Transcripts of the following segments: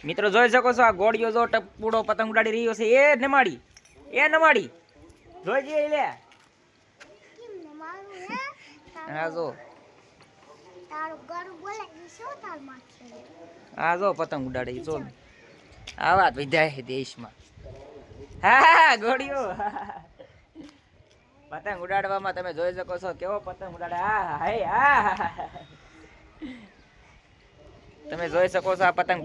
મિત્રો જોઈ શકો છો આ ગોળીઓ જો ટપુડો પતંગ ઉડાડી રહ્યો છે. એ નમાડી જોઈ જઈએ લે. હા જો આ જો પતંગ ઉડાડે જો આ વાત વિધાય છે દેશમાં. હા ગોળીઓ પતંગ ઉડાડવામાં તમે જોઈ શકો છો કેવો પતંગ ઉડાડે. તમે જોઈ શકો છો આ પતંગ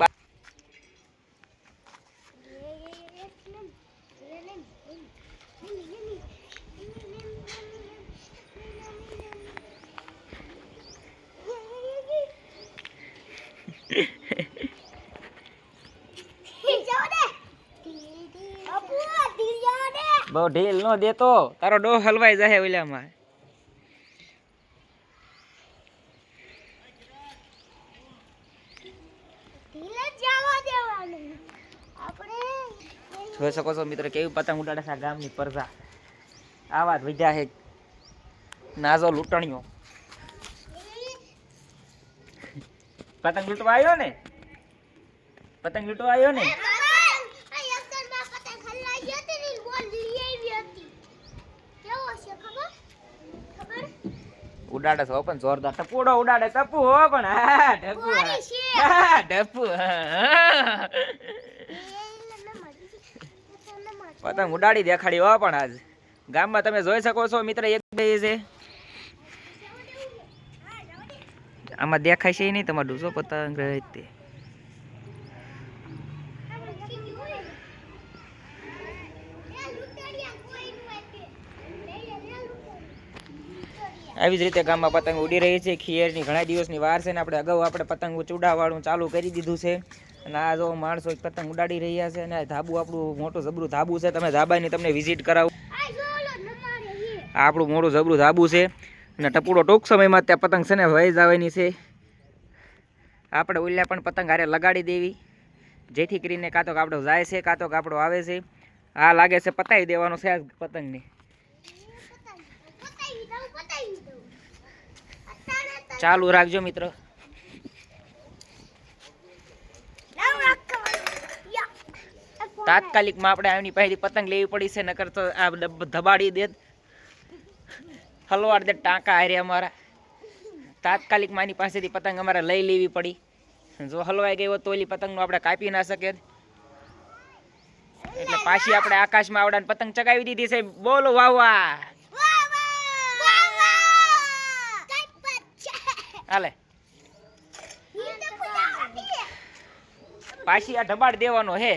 બહુ ઢીલ નો દેતો તારો ડો હલવાઈ જાય ઓલામાં. જોઈ શકો છો મિત્ર કેવી પતંગ ઉડાડે છે ગામની પરજા. આ વાત વિદ્યા છે નાજો લૂંટણીઓ. પતંગ લૂંટવા આવ્યો ને ઉડાડે છે પણ જોરદાર ટપુડો ઉડાડે. ટપુ હો પણ ટપુ પતંગ ઉડાડી દેખાડી હો. પણ આજ ગામમાં તમે જોઈ શકો છો મિત્ર એક બે છે આમાં દેખાય છે નહીં તમારું શું પતંગ રહે તે. આવી જ રીતે ગામમાં પતંગ ઉડી રહી છે. ખીયરની ઘણા દિવસની વાર છે ને આપણે અગાઉ પતંગ ચૂડાવવાનું ચાલુ કરી દીધું છે. અને આ જો માણસો પતંગ ઉડાડી રહ્યા છે. અને ધાબુ આપણું મોટું જબરું ધાબુ છે. તમે ધાબાની તમને વિઝિટ કરાવું. આ આપણું મોટું જબરું ધાબુ છે. અને ટપુડો ટૂંક સમયમાં ત્યાં પતંગ છે ને વહી જવાની છે. આપણે ઓલ્યા પણ પતંગ હારે લગાડી દેવી જેથી કરીને કાં તો આપણો જાય છે કાં તો આપણો આવે છે. આ લાગે છે પતાવી દેવાનો છે આ પતંગને. ચાલુ રાખજો મિત્ર. તાત્કાલિકમાં આપણે આની પાસેથી પતંગ લેવી પડી છે નકર તો આ ધબાડી દે હલવાડ દે ટાંકા હારે અમારા. તાત્કાલિકમાં આની પાસેથી પતંગ અમારે લઈ લેવી પડી. જો હલવાઈ ગઈ હોત તો ઓલી પતંગનું આપણે કાપી ના શકીએ. એટલે પાછી આપણે આકાશમાં આવડાને પતંગ ચગાવી દીધી છે. બોલો વાહ વાહ. હાલે પાછી આ ઢબાડ દેવાનો હે.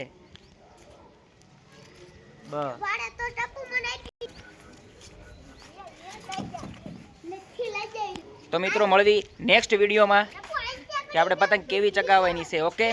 તો મિત્રો મળવી નેક્સ્ટ વિડીયોમાં કે આપણે પતંગ કેવી ચગાવવાની છે. ઓકે.